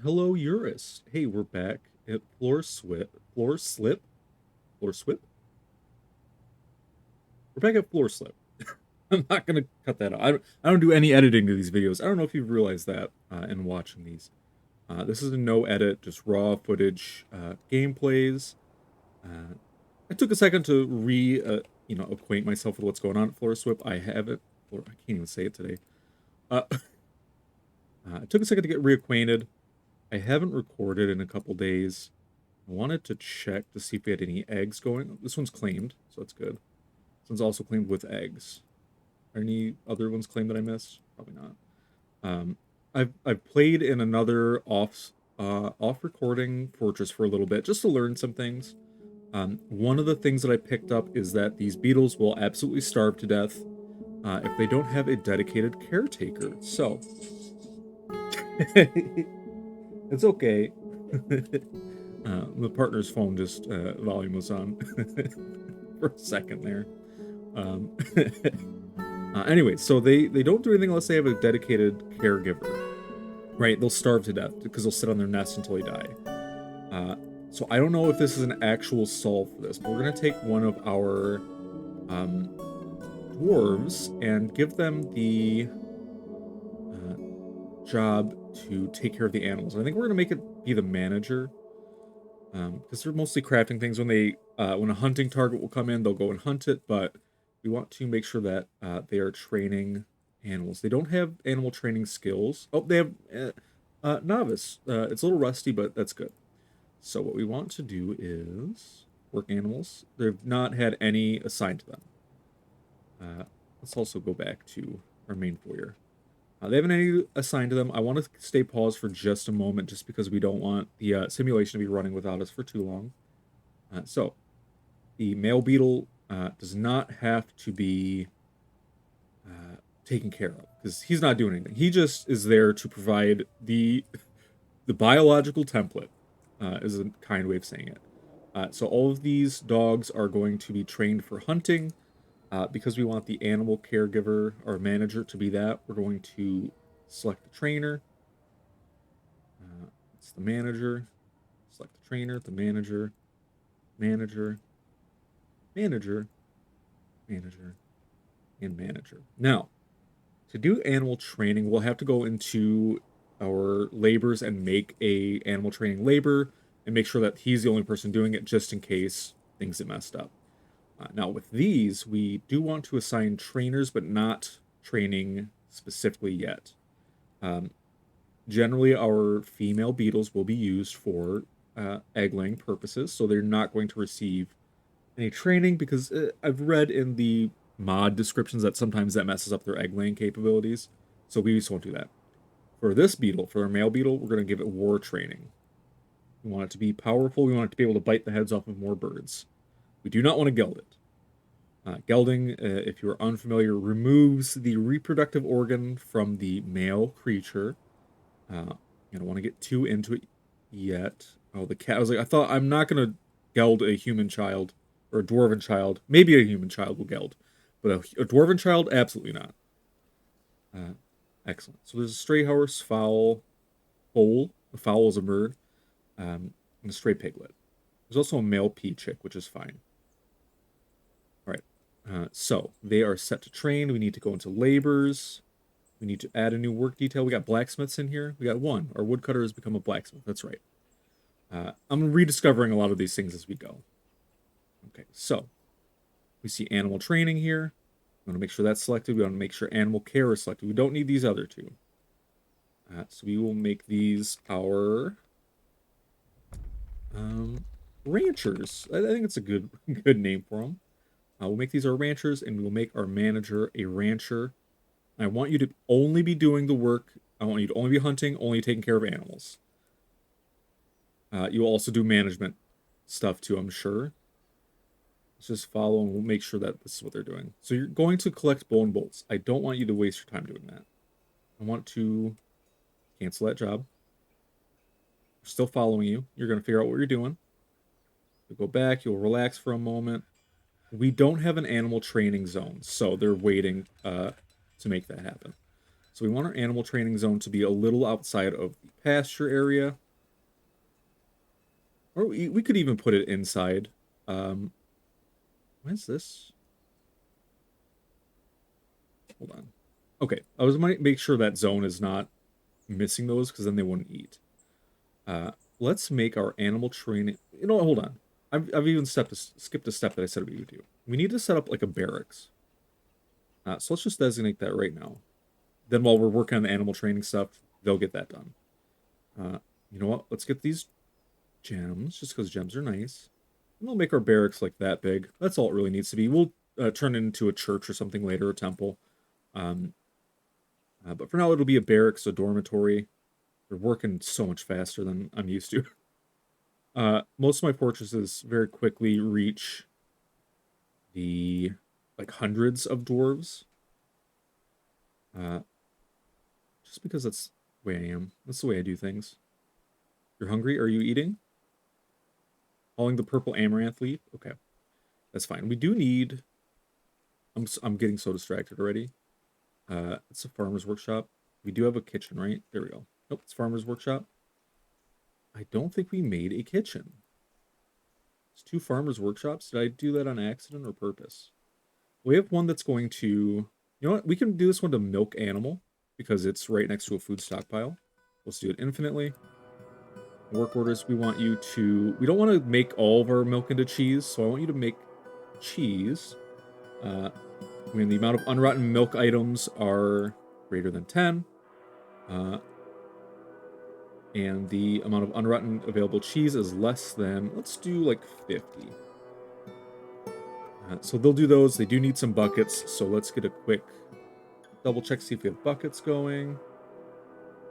Hello, Urists. Hey, we're back at Floor Swip? We're back at Floor Slip. I'm not gonna cut that out. I don't do any editing to these videos. I don't know if you've realized that in watching these. This is a no edit, just raw footage gameplays. Uh, I took a second to acquaint myself with what's going on at Floor Swip. I haven't, or I can't even say it today. I took a second to get reacquainted. I haven't recorded in a couple days. I wanted to check to see if we had any eggs going. This one's claimed, so that's good. This one's also claimed with eggs. Are any other ones claimed that I missed? Probably not. Um, I've played in another off recording fortress for a little bit just to learn some things. One of the things that I picked up is that these beetles will absolutely starve to death if they don't have a dedicated caretaker. So it's okay. The partner's phone just volume was on for a second there. Um, anyway, so they don't do anything unless they have a dedicated caregiver, right? They'll starve to death because they'll sit on their nest until they die. Uh, so I don't know if this is an actual solve for this, but we're gonna take one of our um, dwarves and give them the job to take care of the animals. I think we're gonna make it be the manager because they're mostly crafting things. When a hunting target will come in, they'll go and hunt it, but we want to make sure that they are training animals. They don't have animal training skills. Oh, they have novice. It's a little rusty, but that's good. So what we want to do is work animals. They've not had any assigned to them. Let's also go back to our main foyer. They haven't any assigned to them. I want to stay paused for just a moment just because we don't want the simulation to be running without us for too long. So, the male beetle does not have to be taken care of because he's not doing anything. He just is there to provide the biological template, is a kind way of saying it. So all of these dogs are going to be trained for hunting. Because we want the animal caregiver or manager to be that, we're going to select the trainer. It's the manager. Select the trainer, the manager, manager, manager, manager, and manager. Now, to do animal training, we'll have to go into our labors and make a animal training labor and make sure that he's the only person doing it just in case things get messed up. Now, with these, we do want to assign trainers, but not training specifically yet. Um, Generally, our female beetles will be used for egg laying purposes, so they're not going to receive any training because I've read in the mod descriptions that sometimes that messes up their egg laying capabilities, so we just won't do that. For this beetle, for our male beetle, we're going to give it war training. We want it to be powerful, we want it to be able to bite the heads off of more birds. We do not want to geld it. Gelding, if you're unfamiliar, removes the reproductive organ from the male creature. I don't want to get too into it yet. Oh, the cat. I was like, I thought I'm not going to geld a human child or a dwarven child. Maybe a human child will geld, but a dwarven child, absolutely not. Uh, Excellent. So there's a stray horse, fowl, foal. A fowl is a bird, and a stray piglet. There's also a male pea chick, which is fine. All right. So they are set to train. We need to go into labors. We need to add a new work detail. We got blacksmiths in here. We got one. Our woodcutter has become a blacksmith. That's right. I'm rediscovering a lot of these things as we go. Okay, so we see animal training here. We want to make sure that's selected. We want to make sure animal care is selected. We don't need these other two. So we will make these our ranchers. I think it's a good name for them. We'll make these our ranchers, and we will make our manager a rancher. I want you to only be doing the work. I want you to only be hunting, only taking care of animals. You will also do management stuff too, I'm sure. Let's just follow and we'll make sure that this is what they're doing. So you're going to collect bone bolts. I don't want you to waste your time doing that. I want to cancel that job. We're still following you. You're going to figure out what you're doing. You'll go back. You'll relax for a moment. We don't have an animal training zone, so they're waiting to make that happen. So we want our animal training zone to be a little outside of the pasture area. Or we could even put it inside. What is this? Hold on. Okay, I was might make sure that zone is not missing those because then they wouldn't eat. Let's make our animal training. You know what? Hold on. I've even skipped a step that I said we would do. We need to set up like a barracks. So let's just designate that right now. Then while we're working on the animal training stuff, they'll get that done. You know what? Let's get these gems, just because gems are nice. And we'll make our barracks like that big. That's all it really needs to be. We'll turn it into a church or something later, a temple. But for now, it'll be a barracks, a dormitory. They're working so much faster than I'm used to. Most of my fortresses very quickly reach the like hundreds of dwarves. Just because that's the way I am. That's the way I do things. You're hungry? Are you eating? Hauling the purple amaranth leaf? Okay. That's fine. We do need... I'm getting so distracted already. It's a farmer's workshop. We do have a kitchen, right? There we go. Nope, it's farmer's workshop. I don't think we made a kitchen. It's 2 farmer's workshops. Did I do that on accident or purpose? We have one that's going to... You know what? We can do this one to milk animal because it's right next to a food stockpile. Let's do it infinitely. Work orders, we want you to... We don't want to make all of our milk into cheese, so I want you to make cheese. When the amount of unrotten milk items are greater than 10, and the amount of unrotten available cheese is less than, let's do like 50. So they'll do those. They do need some buckets, so let's get a quick double check, see if we have buckets going.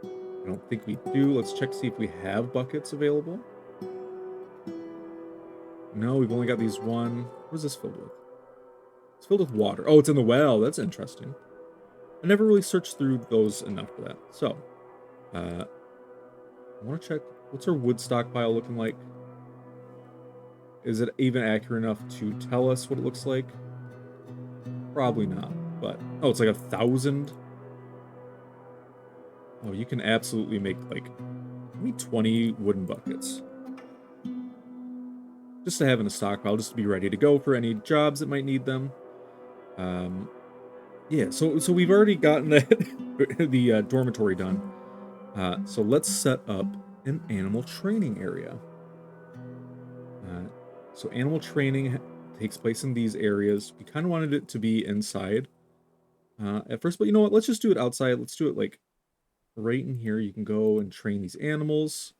I don't think we do. Let's check, see if we have buckets available. No, we've only got these one. What is this filled with? It's filled with water. Oh, it's in the well. That's interesting. I never really searched through those enough for that. So, I want to check, what's our wood stockpile looking like? Is it even accurate enough to tell us what it looks like? Probably not, but... Oh, it's like 1,000? Oh, you can absolutely make, like, maybe 20 wooden buckets. Just to have in a stockpile, just to be ready to go for any jobs that might need them. Yeah, so we've already gotten the dormitory done. So let's set up an animal training area. So animal training takes place in these areas. We kind of wanted it to be inside at first, but you know what? Let's just do it outside. Let's do it like right in here. You can go and train these animals.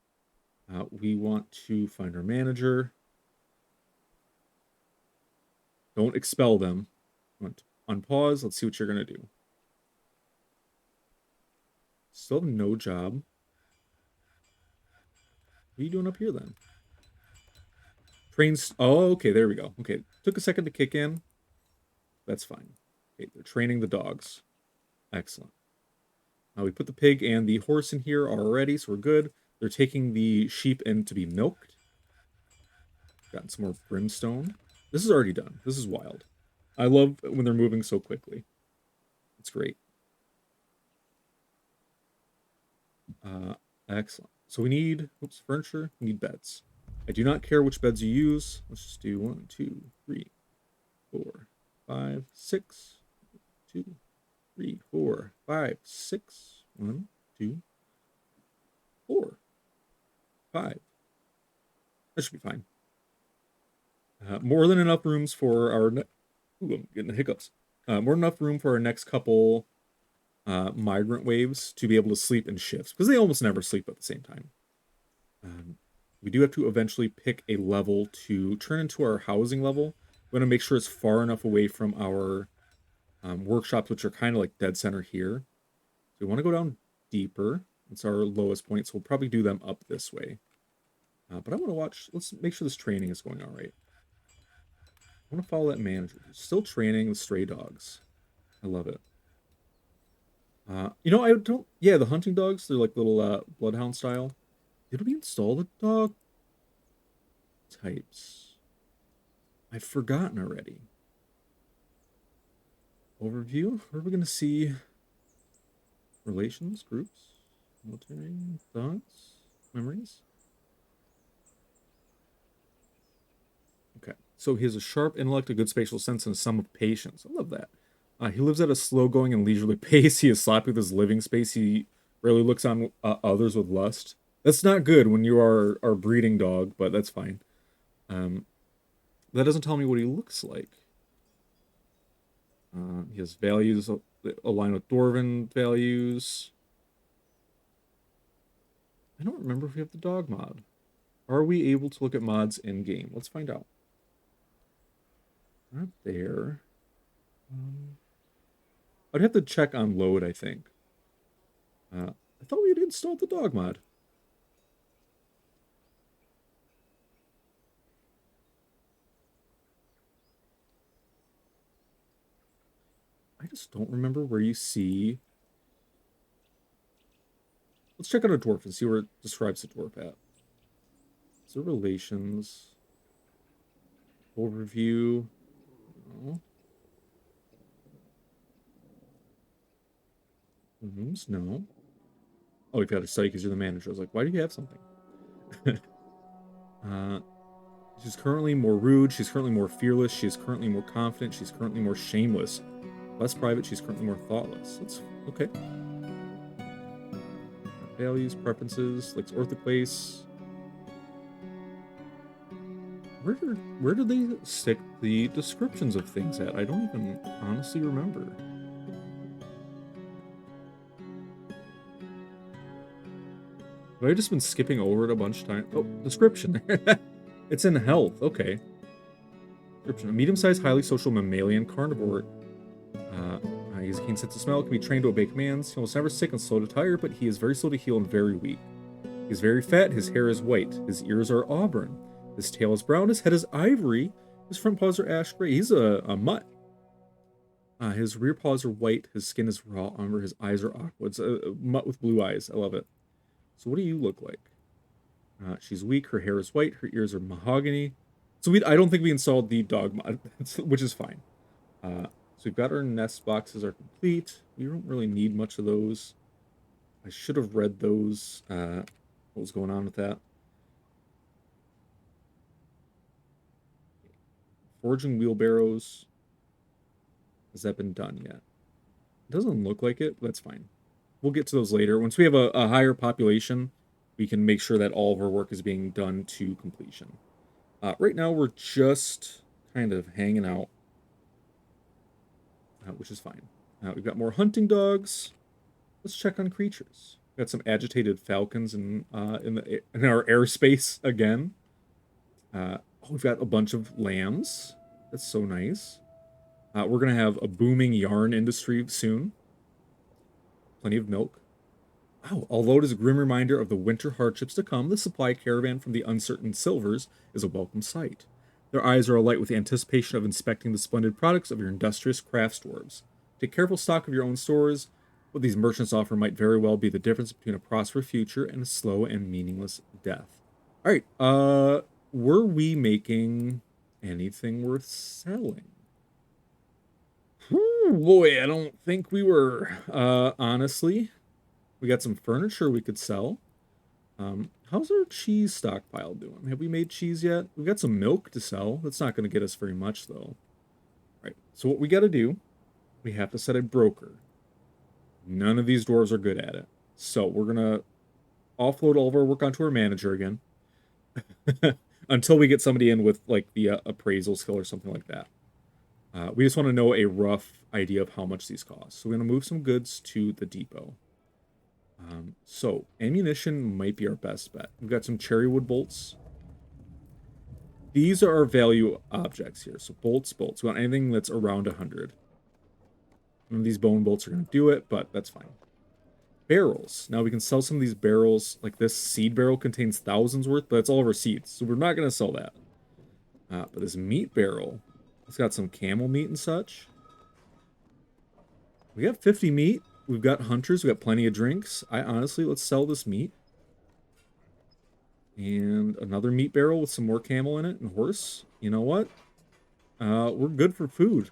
We want to find our manager. Don't expel them. Want to unpause. Let's see what you're going to do. Still have no job. What are you doing up here then? Trains. Oh, okay. There we go. Okay. Took a second to kick in. That's fine. Okay. They're training the dogs. Excellent. Now we put the pig and the horse in here already, so we're good. They're taking the sheep in to be milked. Gotten some more brimstone. This is already done. This is wild. I love when they're moving so quickly. It's great. Excellent. So we need, oops, furniture. We need beds. I do not care which beds you use. Let's just do 1, 2, 3, 4, 5, 6. 2, 3, 4, 5, 6. 1, 2, 4, 5. That should be fine. More than enough rooms for our... Ooh, I'm getting the hiccups. More than enough room for our next couple migrant waves to be able to sleep in shifts, because they almost never sleep at the same time. We do have to eventually pick a level to turn into our housing level. We want to make sure it's far enough away from our workshops, which are kind of like dead center here. So we want to go down deeper. It's our lowest point, so we'll probably do them up this way. But I want to watch... Let's make sure this training is going all right. I want to follow that manager. Still training the stray dogs. I love it. You know, I don't... Yeah, the hunting dogs, they're like little bloodhound style. Did we install the dog types? I've forgotten already. Overview? Where are we going to see relations, groups? Military thoughts? Memories? Okay. So he has a sharp intellect, a good spatial sense, and some of patience. I love that. He lives at a slow-going and leisurely pace. He is sloppy with his living space. He rarely looks on others with lust. That's not good when you are our breeding dog, but that's fine. Um, that doesn't tell me what he looks like. He has values that align with Dwarven values. I don't remember if we have the dog mod. Are we able to look at mods in game? Let's find out. Not there. I'd have to check on load, I think. I thought we had installed the dog mod. I just don't remember where you see. Let's check out a dwarf and see where it describes the dwarf at. So relations. Overview. No. Rooms, no. Oh, we've got a study because you're the manager. I was like, why do you have something? She's currently more rude. She's currently more fearless. She is currently more confident. She's currently more shameless. Less private. She's currently more thoughtless. That's okay. Values, preferences, likes orthoplace. Where did they stick the descriptions of things at? I don't even honestly remember. Have I just been skipping over it a bunch of times? Oh, description. It's in health. Okay. Description. A medium-sized, highly social mammalian carnivore. He has a keen sense of smell, can be trained to obey commands. He almost never sick and slow to tire, but he is very slow to heal and very weak. He is very fat, his hair is white, his ears are auburn, his tail is brown, his head is ivory, his front paws are ash gray. He's a mutt. His rear paws are white, his skin is raw umber, his eyes are aqua. It's a mutt with blue eyes. I love it. So what do you look like? She's weak, her hair is white, her ears are mahogany. So I don't think we installed the dog mod, which is fine. So we've got our nest boxes are complete. We don't really need much of those. I should have read those. What was going on with that? Forging wheelbarrows. Has that been done yet? It doesn't look like it, but that's fine. We'll get to those later. Once we have a higher population, we can make sure that all of our work is being done to completion. Right now, we're just kind of hanging out, which is fine. We've got more hunting dogs. Let's check on creatures. We've got some agitated falcons in our airspace again. We've got a bunch of lambs. That's so nice. We're gonna have a booming yarn industry soon. Plenty of milk. Wow, although it is a grim reminder of the winter hardships to come, the supply caravan from the uncertain silvers is a welcome sight. Their eyes are alight with the anticipation of inspecting the splendid products of your industrious crafts dwarves. Take careful stock of your own stores. What these merchants offer might very well be the difference between a prosperous future and a slow and meaningless death. All right, were we making anything worth selling? Boy, I don't think we were. Honestly, we got some furniture we could sell. How's our cheese stockpile doing? Have we made cheese yet? We've got some milk to sell. That's not going to get us very much, though. All right, so what we got to do, we have to set a broker. None of these dwarves are good at it. So we're going to offload all of our work onto our manager again. Until we get somebody in with, like, the appraisal skill or something like that. We just want to know a rough idea of how much these cost. So we're going to move some goods to the depot. So ammunition might be our best bet. We've got some cherrywood bolts. These are our value objects here. So bolts. We want anything that's around 100. None of these bone bolts are going to do it, but that's fine. Barrels. Now we can sell some of these barrels. Like this seed barrel contains thousands worth, but it's all of our seeds. So we're not going to sell that. But this meat barrel, it's got some camel meat and such. We got 50 meat. We've got hunters. We've got plenty of drinks. Let's sell this meat. And another meat barrel with some more camel in it and horse. You know what? We're good for food.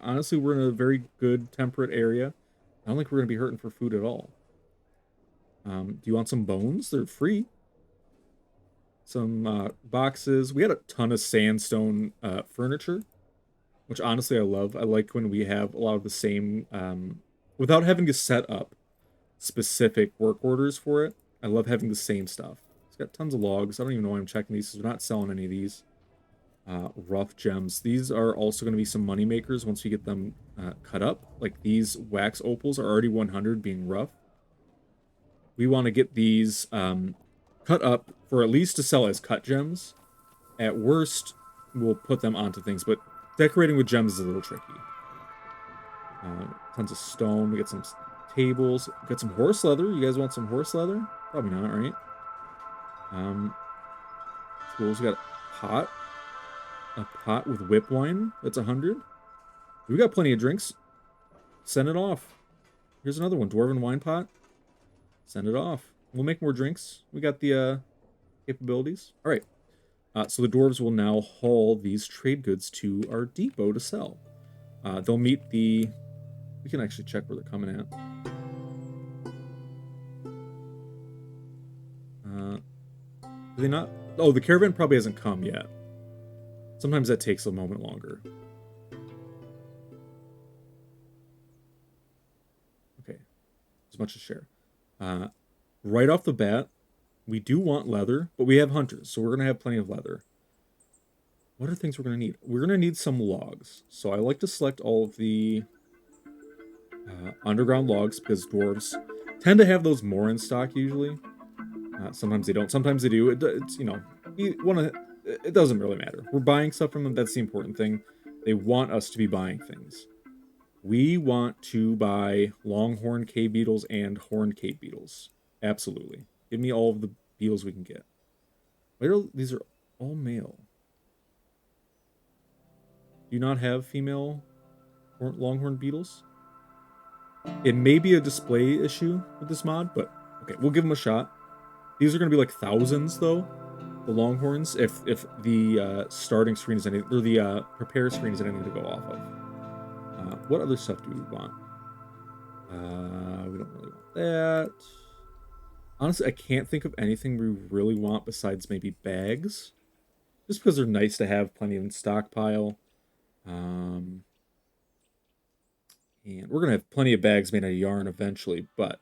Honestly, we're in a very good temperate area. I don't think we're going to be hurting for food at all. Do you want some bones? They're free. Some boxes. We had a ton of sandstone furniture, which honestly I love. I like when we have a lot of the same, without having to set up specific work orders for it. I love having the same stuff. It's got tons of logs. I don't even know why I'm checking these because we're not selling any of these. Rough gems. These are also going to be some money makers once we get them cut up. Like these wax opals are already 100 being rough. We want to get these cut up for at least to sell as cut gems. At worst, we'll put them onto things, but decorating with gems is a little tricky. Tons of stone. We get some tables. We got some horse leather. You guys want some horse leather? Probably not, right? Tools. We got a pot. A pot with whip wine. That's 100. We got plenty of drinks. Send it off. Here's another one. Dwarven wine pot. Send it off. We'll make more drinks. We got the capabilities. All right. So the dwarves will now haul these trade goods to our depot to sell. They'll meet the... We can actually check where they're coming at. Do they not? Oh, the caravan probably hasn't come yet. Sometimes that takes a moment longer. Okay. As much as share. Right off the bat, we do want leather, but we have hunters, so we're going to have plenty of leather. What are things we're going to need? We're going to need some logs. So I like to select all of the underground logs because dwarves tend to have those more in stock usually. Sometimes they don't. Sometimes they do. It's, you know, you want to... It doesn't really matter. We're buying stuff from them. That's the important thing. They want us to be buying things. We want to buy longhorn cave beetles and horned cave beetles. Absolutely. Give me all of the beetles we can get. These are all male. Do you not have female longhorn beetles? It may be a display issue with this mod, but okay, we'll give them a shot. These are going to be like thousands, though. The longhorns, if the starting screen is anything, or the prepare screen is anything to go off of. What other stuff do we want? We don't really want that. Honestly, I can't think of anything we really want besides maybe bags. Just because they're nice to have plenty in stockpile. And we're going to have plenty of bags made out of yarn eventually, but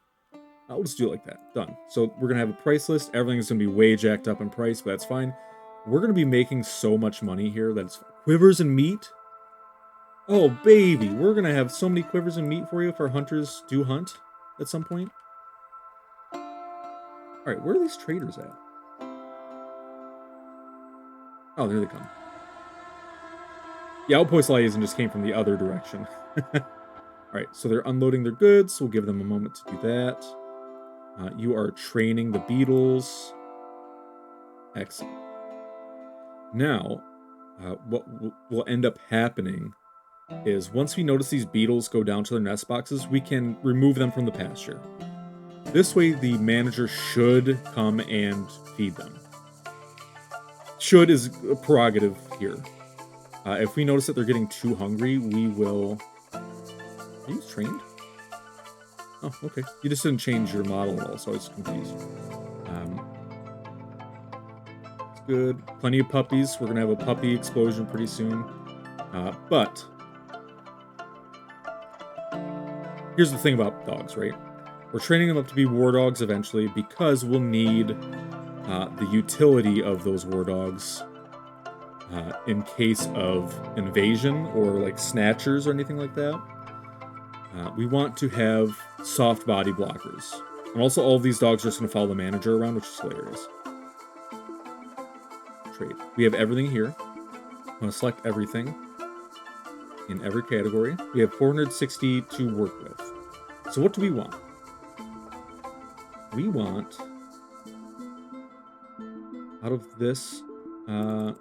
I'll just do it like that. Done. So we're going to have a price list. Everything's going to be way jacked up in price, but that's fine. We're going to be making so much money here that it's quivers and meat. Oh, baby. We're going to have so many quivers and meat for you if our hunters do hunt at some point. All right, where are these traders at? Oh, there they come. Yeah, Outpost Liaison just came from the other direction. All right, so they're unloading their goods. So we'll give them a moment to do that. You are training the beetles. Excellent. Now, what will end up happening is once we notice these beetles go down to their nest boxes, we can remove them from the pasture. This way, the manager should come and feed them. Should is a prerogative here. If we notice that they're getting too hungry, we will... Are you trained? Oh, okay. You just didn't change your model at all, so I was confused. It's good. Plenty of puppies. We're going to have a puppy explosion pretty soon. But here's the thing about dogs, right? We're training them up to be war dogs eventually because we'll need the utility of those war dogs in case of invasion or like snatchers or anything like that. We want to have soft body blockers. And also all of these dogs are just going to follow the manager around, which is hilarious. Trade. We have everything here. I'm going to select everything in every category. We have 460 to work with. So what do we want? We want, out of this, I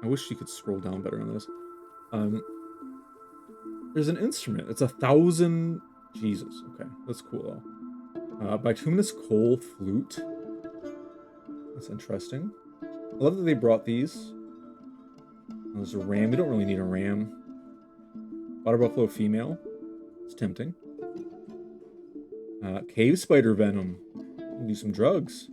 wish you could scroll down better on this. There's an instrument. It's 1,000. Jesus. Okay, that's cool though. Bituminous coal flute. That's interesting. I love that they brought these. There's a ram. We don't really need a ram. Water buffalo female. It's tempting. Cave spider venom. do some drugs.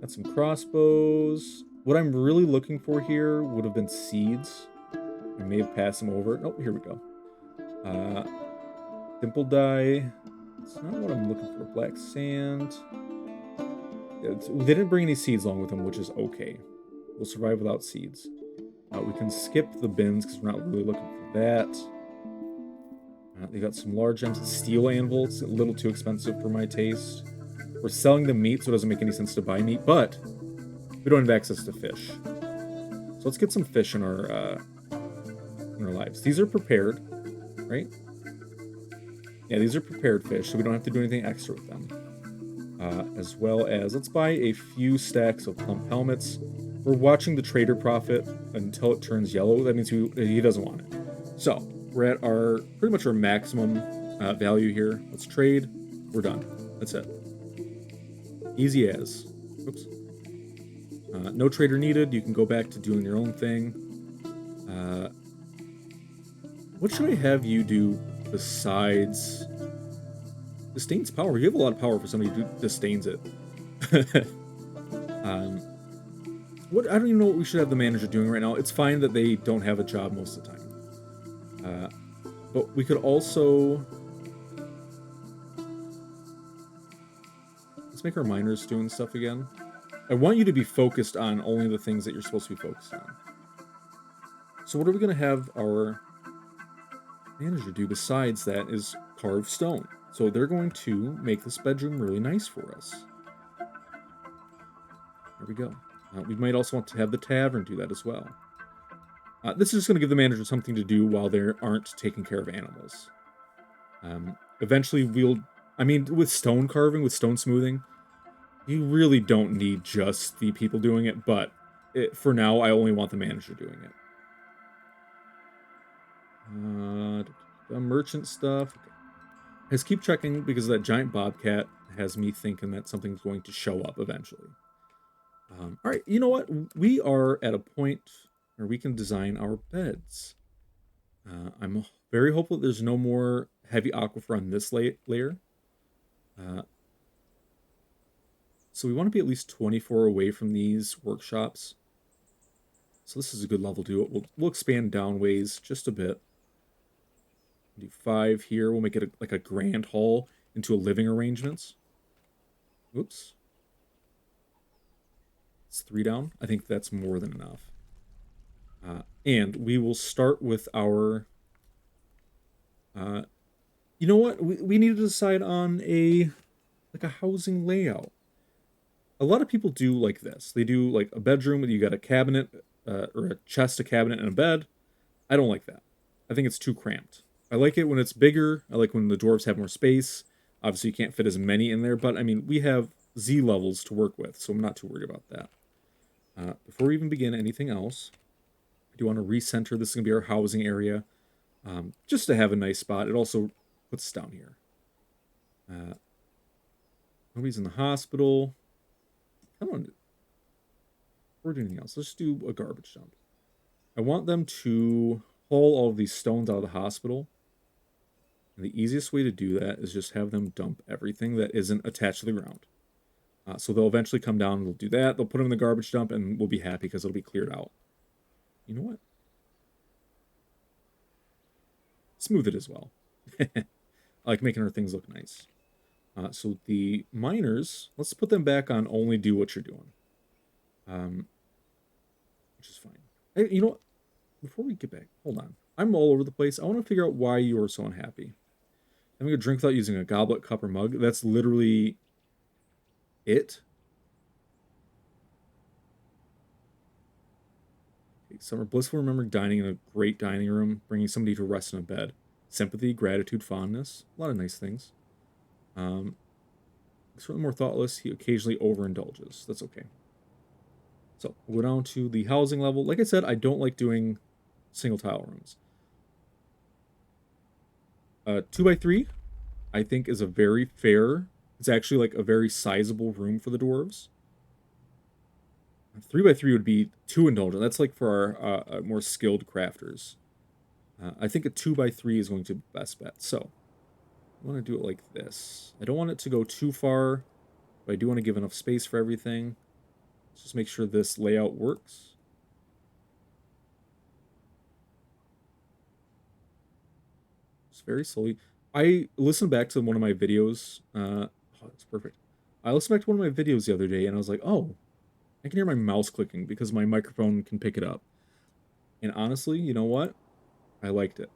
Got some crossbows. What I'm really looking for here would have been seeds. I may have passed them over. Oh, here we go. Dimple dye. It's not what I'm looking for. Black sand. They didn't bring any seeds along with them, which is okay. We'll survive without seeds. We can skip the bins because we're not really looking for that. They got some large gems. Steel anvil. It's a little too expensive for my taste. We're selling the meat, so it doesn't make any sense to buy meat, but we don't have access to fish. So let's get some fish in our lives. These are prepared, right? Yeah, these are prepared fish, so we don't have to do anything extra with them. As well as, let's buy a few stacks of plump helmets. We're watching the trader profit until it turns yellow. That means he doesn't want it. So, we're at our pretty much our maximum value here. Let's trade. We're done. That's it. Easy as. Oops. No trader needed. You can go back to doing your own thing. What should I have you do besides disdains power? You have a lot of power for somebody who disdains it. What I don't even know what we should have the manager doing right now. It's fine that they don't have a job most of the time. But we could also... Let's make our miners doing stuff again. I want you to be focused on only the things that you're supposed to be focused on. So what are we going to have our manager do besides that is carve stone. So they're going to make this bedroom really nice for us. There we go. We might also want to have the tavern do that as well. This is just going to give the manager something to do while they aren't taking care of animals. Eventually with stone carving, with stone smoothing, you really don't need just the people doing it, but for now, I only want the manager doing it. The merchant stuff. Okay. Let's keep checking because that giant bobcat has me thinking that something's going to show up eventually. All right, you know what? We are at a point where we can design our beds. I'm very hopeful that there's no more heavy aquifer on this layer. So we want to be at least 24 away from these workshops. So this is a good level to do it. We'll expand down ways just a bit. Do 5 here. We'll make it like a grand hall into a living arrangements. Oops. It's 3 down. I think that's more than enough. And we will start with our... you know what? We need to decide on a housing layout. A lot of people do like this. They do like a bedroom where you got a cabinet, or a chest, a cabinet, and a bed. I don't like that. I think it's too cramped. I like it when it's bigger. I like when the dwarves have more space. Obviously, you can't fit as many in there, but I mean, we have Z levels to work with, so I'm not too worried about that. Before we even begin anything else, I do want to recenter. This is going to be our housing area, just to have a nice spot. It also puts us down here. Nobody's in the hospital. I don't or do anything else. Let's just do a garbage dump. I want them to haul all of these stones out of the hospital. And the easiest way to do that is just have them dump everything that isn't attached to the ground. So they'll eventually come down and they'll do that. They'll put them in the garbage dump and we'll be happy because it'll be cleared out. You know what? Smooth it as well. I like making our things look nice. So the miners, let's put them back on only do what you're doing. Which is fine. Hey, you know what? Before we get back, hold on. I'm all over the place. I want to figure out why you are so unhappy. Having a drink without using a goblet, cup, or mug, that's literally it. Okay, some are blissful remembering dining in a great dining room, bringing somebody to rest in a bed. Sympathy, gratitude, fondness. A lot of nice things. Certainly more thoughtless. He occasionally overindulges. That's okay. So we'll go down to the housing level. Like I said, I don't like doing single tile rooms. 2x3, I think, is a very fair. It's actually like a very sizable room for the dwarves. 3x3 would be too indulgent. That's like for our more skilled crafters. I think a 2x3 is going to be the best bet. So I want to do it like this. I don't want it to go too far But I do want to give enough space for everything. Let's just make sure this layout works. Just very slowly. I listened back to one of my videos. Oh, that's perfect. I listened back to one of my videos the other day, and I was like, oh, I can hear my mouse clicking because my microphone can pick it up. And honestly, you know what? I liked it.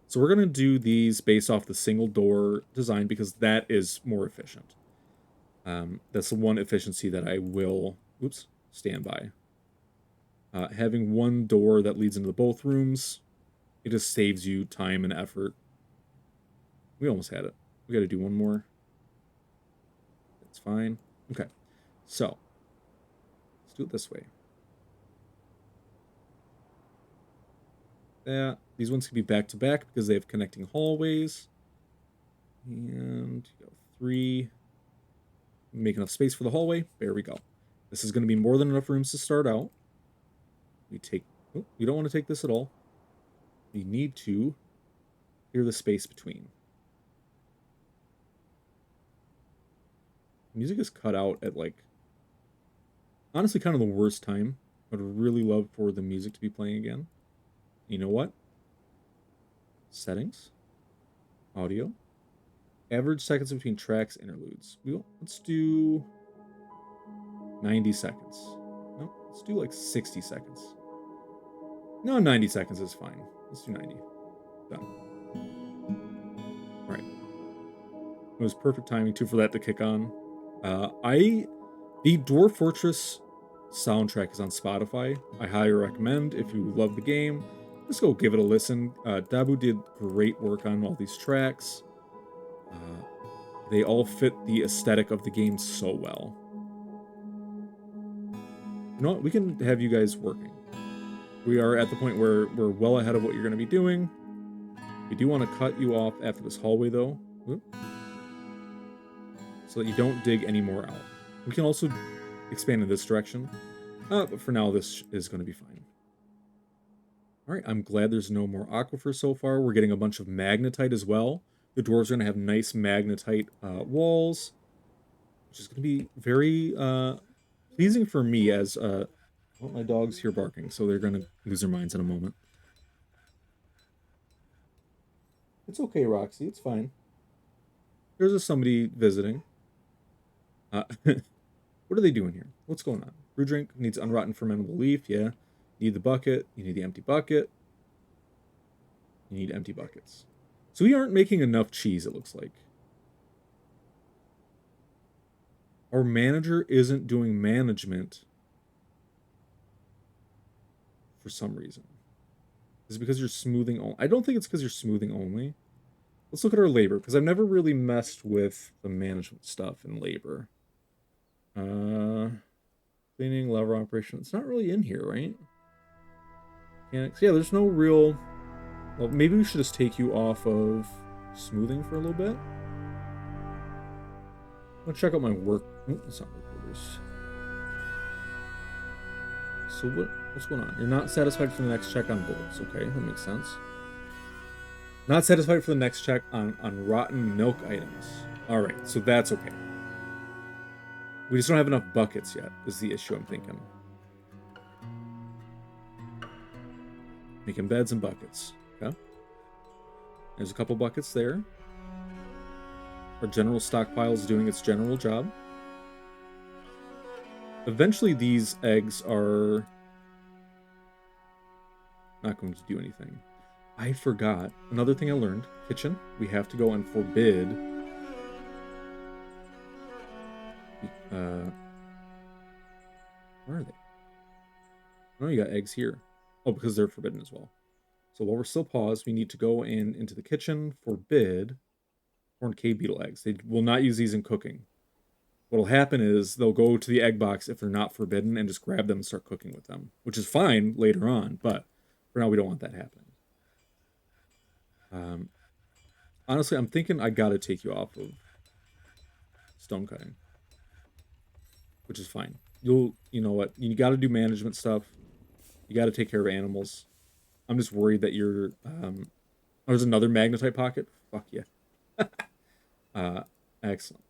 So we're going to do these based off the single door design because that is more efficient. That's the one efficiency that I will, stand by. Having one door that leads into both rooms, it just saves you time and effort. We almost had it. We got to do one more. That's fine. Okay. So, let's do it this way. Yeah, these ones can be back to back because they have connecting hallways. And you go 3. Make enough space for the hallway. There we go. This is going to be more than enough rooms to start out. We take... Oh, you don't want to take this at all. We need to clear the space between. Music is cut out at, like... honestly, kind of the worst time. I'd really love for the music to be playing again. You know what? Settings. Audio. Average seconds between tracks, interludes. Let's do 90 seconds. No, let's do like 60 seconds. No, 90 seconds is fine. Let's do 90. Done. All right. It was perfect timing too for that to kick on. The Dwarf Fortress soundtrack is on Spotify. I highly recommend if you love the game, just go give it a listen. Dabu did great work on all these tracks. They all fit the aesthetic of the game so well. You know what? We can have you guys working. We are at the point where we're well ahead of what you're going to be doing. We do want to cut you off after this hallway, though. Whoop. So that you don't dig any more out. We can also expand in this direction. But for now, this is going to be fine. All right, I'm glad there's no more aquifer so far. We're getting a bunch of magnetite as well. The dwarves are going to have nice magnetite walls, which is going to be very pleasing for me as... well, my dog's here barking, so they're going to lose their minds in a moment. It's okay, Roxy. It's fine. There's just somebody visiting. What are they doing here? What's going on? Brew drink needs unrotten fermentable leaf. Yeah. You need the bucket. You need the empty bucket. You need empty buckets. So we aren't making enough cheese, it looks like. Our manager isn't doing management for some reason. Is it because you're smoothing only? I don't think it's because you're smoothing only. Let's look at our labor, because I've never really messed with the management stuff in labor. Cleaning, lever operation. It's not really in here, right? Mechanics. Yeah, there's no real... Well, maybe we should just take you off of smoothing for a little bit. I'm gonna check out my work. Oh, that's not work orders. So what's going on? You're not satisfied for the next check on bolts. Okay, that makes sense. Not satisfied for the next check on rotten milk items. All right, so that's okay. We just don't have enough buckets yet, is the issue I'm thinking. Making beds and buckets. Okay. There's a couple buckets there. Our general stockpile is doing its general job. Eventually, these eggs are not going to do anything. I forgot. Another thing I learned. Kitchen. We have to go and forbid... where are they? Oh, you got eggs here. Oh, because they're forbidden as well. So while we're still paused, we need to go into the kitchen, forbid corn cave beetle eggs. They will not use these in cooking. What'll happen is they'll go to the egg box if they're not forbidden and just grab them and start cooking with them, which is fine later on, but for now we don't want that happening. Honestly, I'm thinking I gotta take you off of stone cutting, which is fine. You know what? You gotta do management stuff. You gotta take care of animals. I'm just worried that you're... there's another magnetite pocket. Fuck yeah. Excellent.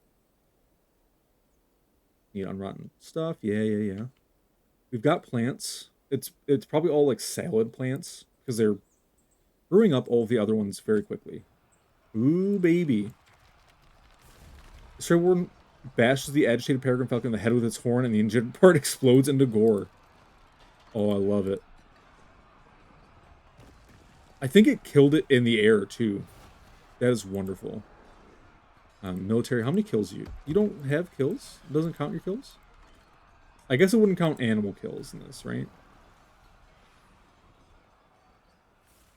Need unrotten stuff. Yeah. We've got plants. It's probably all like salad plants because they're brewing up all the other ones very quickly. Ooh, baby. The Stray Warden bashes the agitated peregrine falcon in the head with its horn, and the injured part explodes into gore. Oh, I love it. I think it killed it in the air, too. That is wonderful. Military, how many kills you? You don't have kills? It doesn't count your kills? I guess it wouldn't count animal kills in this, right?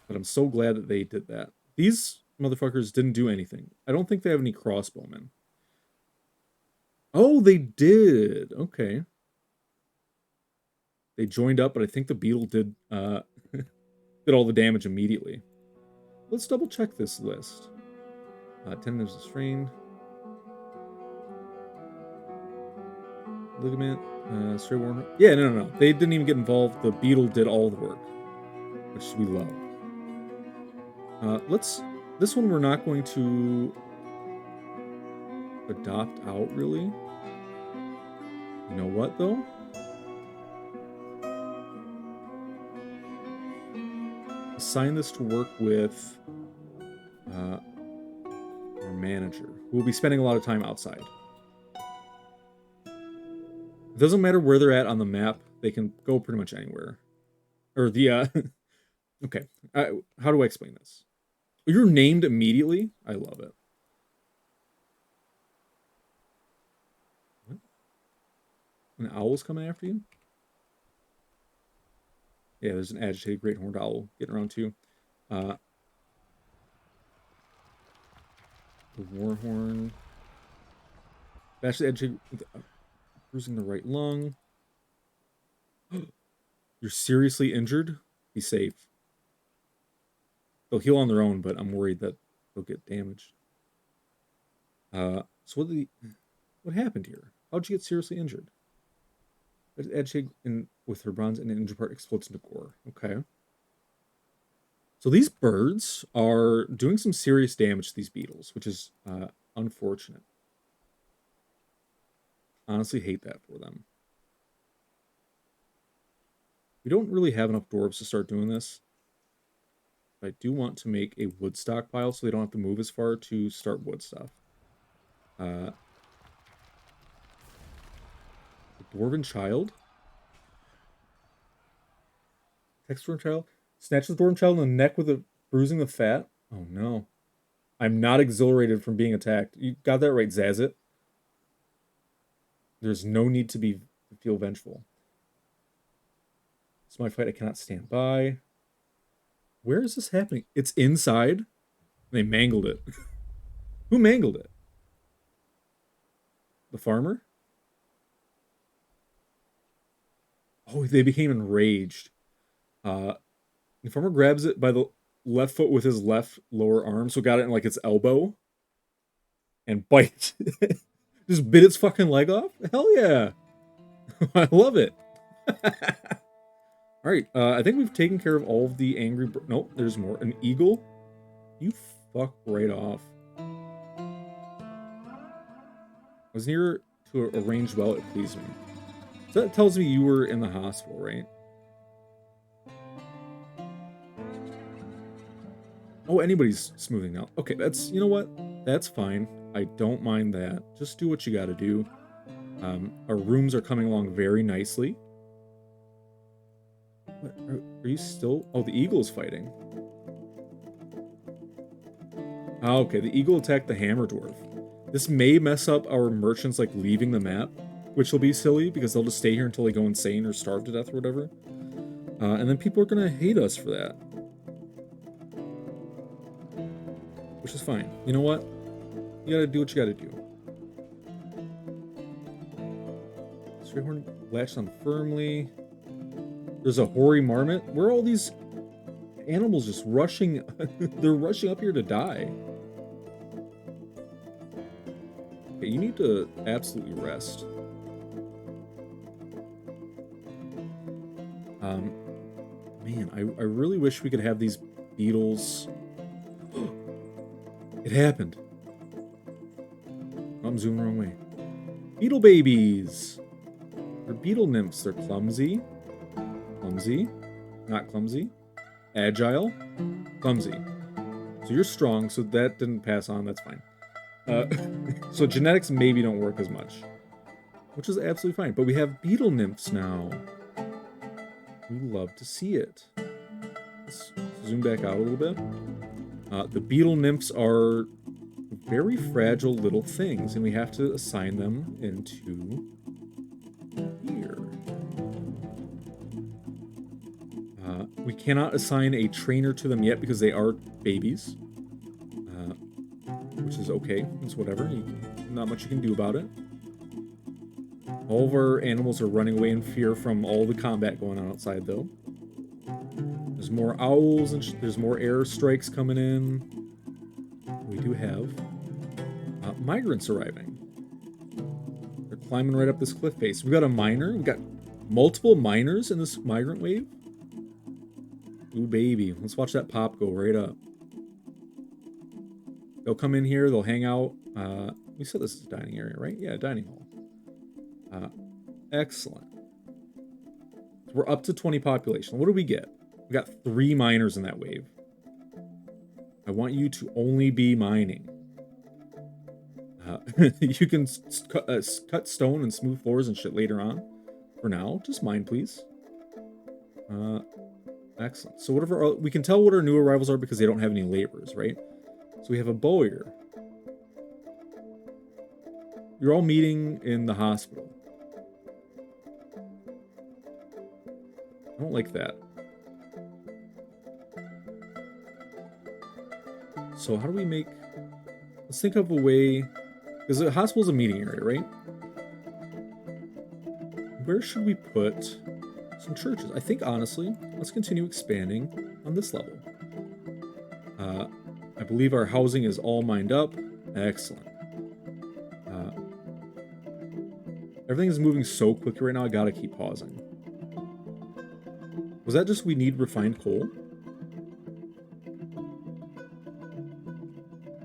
But I'm so glad that they did that. These motherfuckers didn't do anything. I don't think they have any crossbowmen. Oh, they did. Okay. They joined up, but I think the beetle did did all the damage immediately. Let's double check this list. 10 is a strain. Ligament. Stray Warren. Yeah, no. They didn't even get involved. The beetle did all the work, which we love. This one we're not going to adopt out, really. You know what, though? Assign this to work with our manager, who will be spending a lot of time outside. It doesn't matter where they're at on the map. They can go pretty much anywhere. Or the, okay. How do I explain this? You're named immediately? I love it. What? An owl's coming after you? Yeah, there's an agitated great horned owl getting around too. The warhorn. Bash the agitated, bruising the right lung. You're seriously injured? Be safe. They'll heal on their own, but I'm worried that they'll get damaged. So what happened here? How'd you get seriously injured? Agitated with her bronze and an injured part explodes into gore. Okay. So these birds are doing some serious damage to these beetles, which is unfortunate. Honestly, hate that for them. We don't really have enough dwarves to start doing this. But I do want to make a wood stockpile so they don't have to move as far to start wood stuff. The Dwarven Child. Textborn Child. Snatches the Dwarven Child in the neck with a bruising the fat. Oh no. I'm not exhilarated from being attacked. You got that right, Zazit. There's no need to feel vengeful. It's my fight. I cannot stand by. Where is this happening? It's inside. They mangled it. Who mangled it? The farmer? Oh, they became enraged. The farmer grabs it by the left foot with his left lower arm, so got it in like its elbow. And bites. Just bit its fucking leg off? Hell yeah. I love it. Alright, I think we've taken care of all of the angry... Nope, there's more. An eagle? You fuck right off. I was near to a ranged well, it pleased me. So that tells me you were in the hospital, right? Oh, anybody's smoothing now. Okay, that's... You know what? That's fine. I don't mind that. Just do what you gotta do. Our rooms are coming along very nicely. What, are you still... Oh, the eagle's fighting. Oh, okay, the eagle attacked the hammer dwarf. This may mess up our merchants, like, leaving the map, which will be silly, because they'll just stay here until they go insane or starve to death or whatever. And then people are gonna hate us for that. Which is fine. You know what? You gotta do what you gotta do. Straghorn latched on firmly. There's a hoary marmot. Where are all these animals just rushing? They're rushing up here to die. Okay, you need to absolutely rest. Man, I really wish we could have these beetles. It happened. I'm zooming the wrong way. Beetle babies. They're beetle nymphs. They're clumsy. Clumsy. Not clumsy. Agile. Clumsy. So you're strong, so that didn't pass on. That's fine. So genetics maybe don't work as much, which is absolutely fine. But we have beetle nymphs now. We love to see it. Let's zoom back out a little bit. The beetle nymphs are very fragile little things, and we have to assign them into here. We cannot assign a trainer to them yet because they are babies, which is okay. It's whatever. Not much you can do about it. All of our animals are running away in fear from all the combat going on outside, though. There's more owls, and there's more air strikes coming in. We do have migrants arriving. They're climbing right up this cliff face. We've got a miner. We've got multiple miners in this migrant wave. Ooh, baby. Let's watch that pop go right up. They'll come in here. They'll hang out. We said this is a dining area, right? Yeah, dining hall. Excellent. So we're up to 20 population. What do we get? We got 3 miners in that wave. I want you to only be mining. You can cut stone and smooth floors and shit later on. For now, just mine, please. Excellent. So whatever we can tell what our new arrivals are because they don't have any laborers, right? So we have a bowyer. You're all meeting in the hospital. I don't like that. So how do we make... Let's think of a way... Because the hospital's a meeting area, right? Where should we put some churches? I think, honestly, let's continue expanding on this level. I believe our housing is all mined up. Excellent. Everything is moving so quickly right now, I gotta keep pausing. Was that just we need refined coal?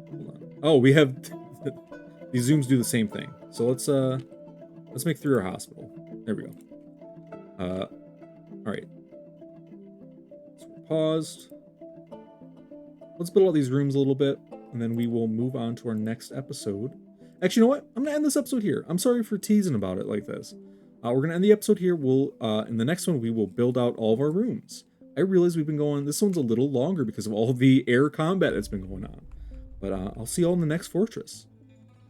Hold on. Oh, we have... These zooms do the same thing. So let's make through our hospital. There we go. Alright. So we're paused. Let's build out these rooms a little bit, and then we will move on to our next episode. Actually, you know what? I'm going to end this episode here. I'm sorry for teasing about it like this. We're going to end the episode here. We'll, in the next one, we will build out all of our rooms. I realize we've been going... This one's a little longer because of all the air combat that's been going on. But I'll see you all in the next fortress.